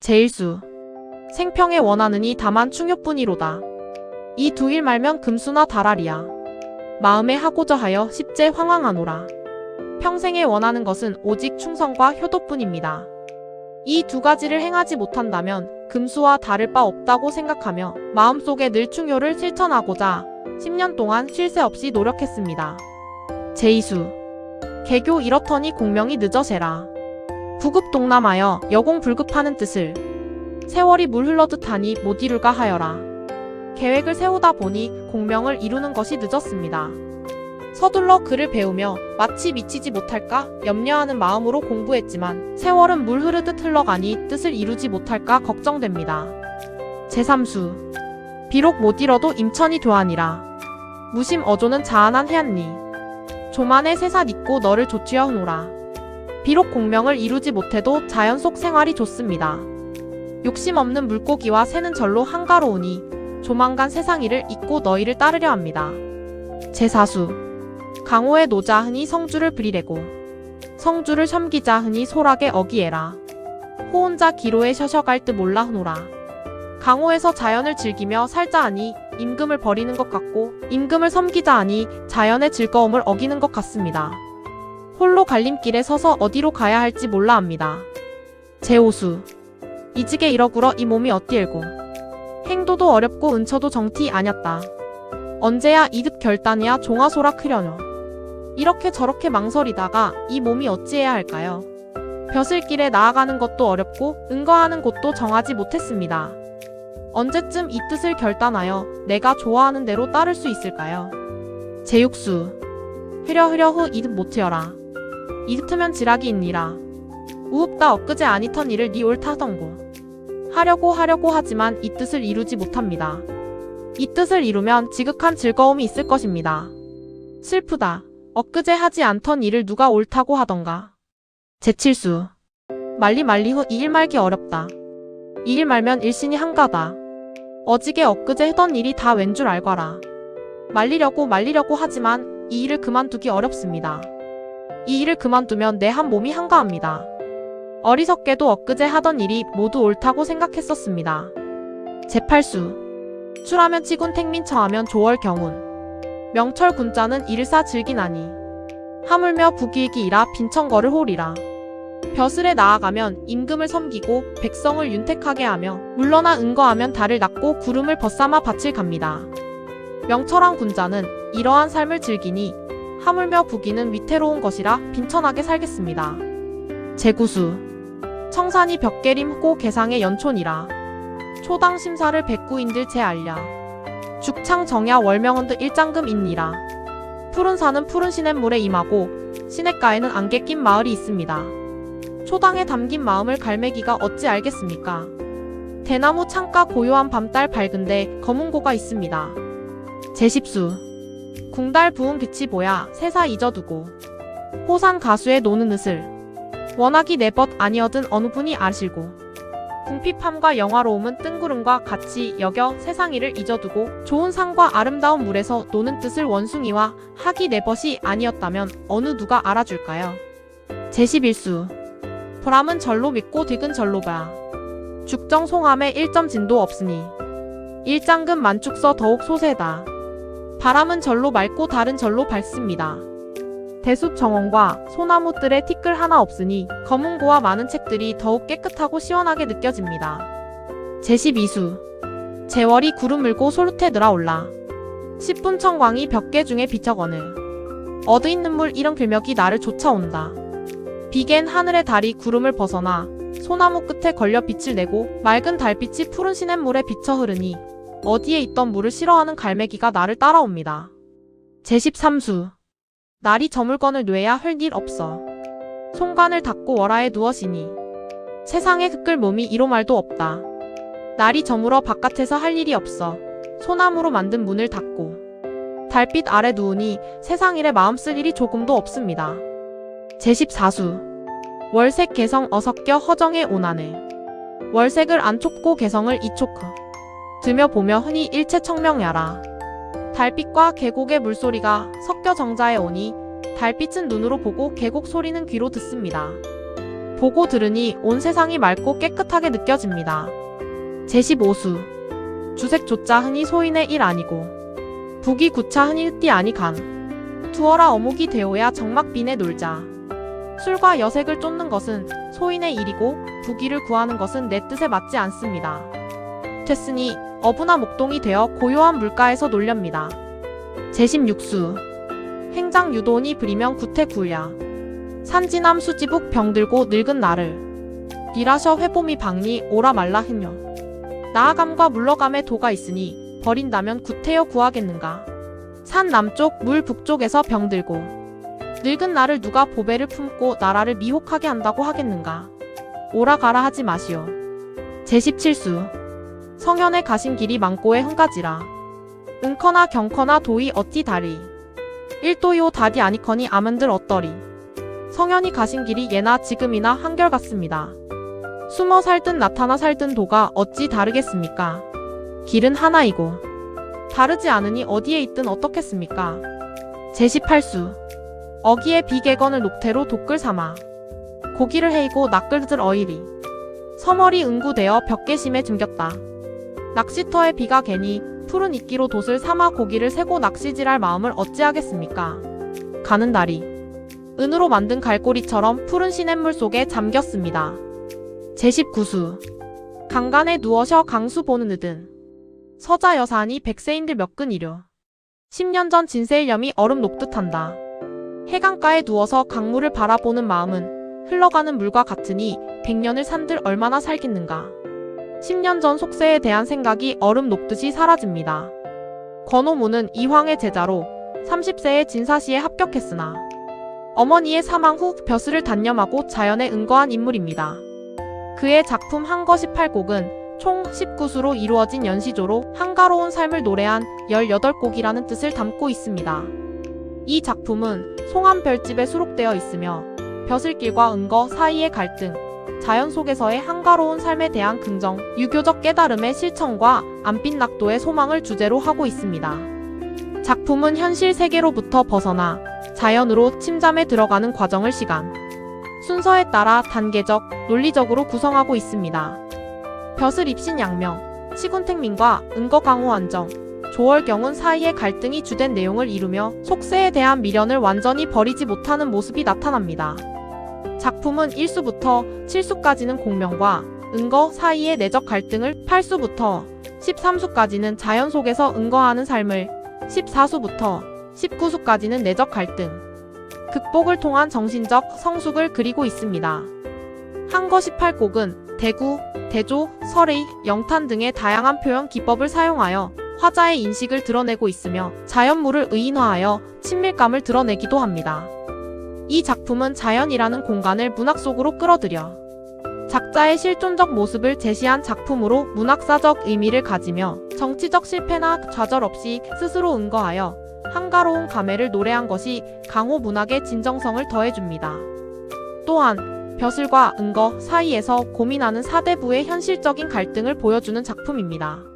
제1수 생평에 원하느니 다만 충효뿐이로다. 이 두 일 말면 금수나 달알이야. 마음에 하고자 하여 십제 황황하노라. 평생에 원하는 것은 오직 충성과 효도뿐입니다. 이 두 가지를 행하지 못한다면 금수와 다를 바 없다고 생각하며 마음속에 늘 충효를 실천하고자 10년 동안 쉴 새 없이 노력했습니다. 제2수 개교 이렇더니 공명이 늦어세라. 부급동남하여 여공불급하는 뜻을 세월이 물 흘러듯 하니 못 이룰까 하여라. 계획을 세우다 보니 공명을 이루는 것이 늦었습니다. 서둘러 글을 배우며 마치 미치지 못할까 염려하는 마음으로 공부했지만 세월은 물 흐르듯 흘러가니 뜻을 이루지 못할까 걱정됩니다. 제3수 비록 못 이뤄도 임천이 도하니라. 무심 어조는 자안한 해안니. 조만의 세사 잊고 너를 조취하 흐노라. 비록 공명을 이루지 못해도 자연 속 생활이 좋습니다. 욕심 없는 물고기와 새는 절로 한가로우니 조만간 세상 일을 잊고 너희를 따르려 합니다. 제4수 강호의 노자 흔히 성주를 부리래고 성주를 섬기자 흔히 소락에 어기해라. 호혼자 기로에 셔셔갈 듯 몰라 흐노라. 강호에서 자연을 즐기며 살자 하니 임금을 버리는 것 같고 임금을 섬기자 하니 자연의 즐거움을 어기는 것 같습니다. 홀로 갈림길에 서서 어디로 가야 할지 몰라 합니다. 제5수 이직에 이러구러 이 몸이 어띠엘고 행도도 어렵고 은처도 정티 아녔다. 언제야 이득 결단이야 종아소라 크려뇨. 이렇게 저렇게 망설이다가 이 몸이 어찌해야 할까요? 벼슬길에 나아가는 것도 어렵고 응거하는 곳도 정하지 못했습니다. 언제쯤 이 뜻을 결단하여 내가 좋아하는 대로 따를 수 있을까요? 제6수 흐려흐려 이득 못히어라. 이득트면 지락이 있니라. 우흡다 엊그제 아니턴 일을 니 옳다던고. 하려고 하지만 이 뜻을 이루지 못합니다. 이 뜻을 이루면 지극한 즐거움이 있을 것입니다. 슬프다. 엊그제 하지 않던 일을 누가 옳다고 하던가. 제7수 말리 후 이 일 말기 어렵다. 이 일 말면 일신이 한가다. 어지게 엊그제 하던 일이 다 웬 줄 알거라. 말리려고 하지만 이 일을 그만두기 어렵습니다. 이 일을 그만두면 내 한 몸이 한가합니다. 어리석게도 엊그제 하던 일이 모두 옳다고 생각했었습니다. 제8수 출하면 치군 택민 처하면 조월 경운 명철 군자는 일사 즐기나니 하물며 부귀이기이라 빈청거를 홀이라. 벼슬에 나아가면 임금을 섬기고 백성을 윤택하게 하며 물러나 응거하면 달을 낚고 구름을 벗삼아 밭을 갑니다. 명철한 군자는 이러한 삶을 즐기니 하물며 부귀는 위태로운 것이라 빈천하게 살겠습니다. 제9수 청산이 벽계림 고 개상의 연촌이라. 초당 심사를 백구인들 제알랴. 죽창 정야 월명언드 일장금 있니라. 푸른 산은 푸른 시냇물에 임하고 시냇가에는 안개 낀 마을이 있습니다. 초당에 담긴 마음을 갈매기가 어찌 알겠습니까? 대나무 창가 고요한 밤달 밝은데 검은고가 있습니다. 제10수 궁달 부은 빛이 보야 세사 잊어두고 호산 가수에 노는 으슬 원하기 내벗 아니어든 어느 분이 아실고 궁핍함과 영화로움은 뜬구름과 같이 여겨 세상 일을 잊어두고 좋은 산과 아름다운 물에서 노는 뜻을 원숭이와 하기 내벗이 아니었다면 어느 누가 알아줄까요? 제11수 보람은 절로 믿고 득은 절로 봐. 죽정 송함에 1점 진도 없으니 일장금 만축서 더욱 소세다. 바람은 절로 맑고 달은 절로 밝습니다. 대숲 정원과 소나무들의 티끌 하나 없으니 검은고와 많은 책들이 더욱 깨끗하고 시원하게 느껴집니다. 제12수 제월이 구름 물고 소루테 늘어올라. 10분 청광이 벽계 중에 비쳐거늘. 어두있는 물 이런 글녘이 나를 쫓아온다. 비갠 하늘의 달이 구름을 벗어나 소나무 끝에 걸려 빛을 내고 맑은 달빛이 푸른 시냇물에 비쳐 흐르니 어디에 있던 물을 싫어하는 갈매기가 나를 따라옵니다. 제13수 날이 저물건을 뇌야 할 일 없어. 손관을 닫고 월하에 누워시니 세상에 흙을 몸이 이로 말도 없다. 날이 저물어 바깥에서 할 일이 없어. 소나무로 만든 문을 닫고 달빛 아래 누우니 세상 일에 마음 쓸 일이 조금도 없습니다. 제14수 월색 개성 어석겨 허정에 오나네. 월색을 안 촉고 개성을 이촉허. 드며 보며 흔히 일체 청명야라. 달빛과 계곡의 물소리가 섞여 정자에 오니 달빛은 눈으로 보고 계곡 소리는 귀로 듣습니다. 보고 들으니 온 세상이 맑고 깨끗하게 느껴집니다. 제15수 주색조자 흔히 소인의 일 아니고 북이 구차 흔히 흑띠 아니 간 두어라 어묵이 되어야 정막빈에 놀자. 술과 여색을 쫓는 것은 소인의 일이고 부귀를 구하는 것은 내 뜻에 맞지 않습니다. 됐으니 어부나 목동이 되어 고요한 물가에서 놀렵니다. 제16수 행장 유도니 부리면 구태구야. 산지남 수지북 병들고 늙은 나를 일하셔 회봄이 박니 오라 말라 흐녀. 나아감과 물러감에 도가 있으니 버린다면 구태여 구하겠는가. 산 남쪽 물 북쪽에서 병들고 늙은 나를 누가 보배를 품고 나라를 미혹하게 한다고 하겠는가. 오라 가라 하지 마시오. 제17수 성현에 가신 길이 망고에 흥가지라. 은커나 경커나 도이 어찌 다리. 일도요 다디 아니커니 아문들 어떠리. 성현이 가신 길이 예나 지금이나 한결같습니다. 숨어 살든 나타나 살든 도가 어찌 다르겠습니까? 길은 하나이고 다르지 않으니 어디에 있든 어떻겠습니까? 제18수 어기에 비개건을 녹태로 독글 삼아 고기를 헤이고 낚을들 어이리. 서머리 응구되어 벽계심에 잠겼다. 낚시터에 비가 개니 푸른 이끼로 돛을 삼아 고기를 세고 낚시질할 마음을 어찌하겠습니까? 가는 다리 은으로 만든 갈고리처럼 푸른 시냇물 속에 잠겼습니다. 제19수 강간에 누워셔 강수 보는 으든 서자 여사하니 백세인들 몇 근이려. 10년 전 진세일염이 얼음 녹듯한다. 해강가에 누워서 강물을 바라보는 마음은 흘러가는 물과 같으니 100년을 산들 얼마나 살겠는가. 10년 전 속세에 대한 생각이 얼음 녹듯이 사라집니다. 권오무는 이황의 제자로 30세에 진사시에 합격했으나 어머니의 사망 후 벼슬을 단념하고 자연에 은거한 인물입니다. 그의 작품 한거 18곡은 총 19수로 이루어진 연시조로 한가로운 삶을 노래한 18곡이라는 뜻을 담고 있습니다. 이 작품은 송암별집에 수록되어 있으며 벼슬길과 은거 사이의 갈등, 자연 속에서의 한가로운 삶에 대한 긍정, 유교적 깨달음의 실천과 안빛 낙도의 소망을 주제로 하고 있습니다. 작품은 현실 세계로부터 벗어나 자연으로 침잠에 들어가는 과정을 시간, 순서에 따라 단계적, 논리적으로 구성하고 있습니다. 벼슬 입신 양명, 시군택민과 은거 강호안정, 조월경은 사이의 갈등이 주된 내용을 이루며 속세에 대한 미련을 완전히 버리지 못하는 모습이 나타납니다. 작품은 1수부터 7수까지는 공명과 은거 사이의 내적 갈등을, 8수부터 13수까지는 자연 속에서 은거하는 삶을, 14수부터 19수까지는 내적 갈등, 극복을 통한 정신적 성숙을 그리고 있습니다. 한거 18곡은 대구, 대조, 설의, 영탄 등의 다양한 표현 기법을 사용하여 화자의 인식을 드러내고 있으며 자연물을 의인화하여 친밀감을 드러내기도 합니다. 이 작품은 자연이라는 공간을 문학 속으로 끌어들여 작자의 실존적 모습을 제시한 작품으로 문학사적 의미를 가지며 정치적 실패나 좌절 없이 스스로 은거하여 한가로운 감회를 노래한 것이 강호 문학의 진정성을 더해줍니다. 또한 벼슬과 은거 사이에서 고민하는 사대부의 현실적인 갈등을 보여주는 작품입니다.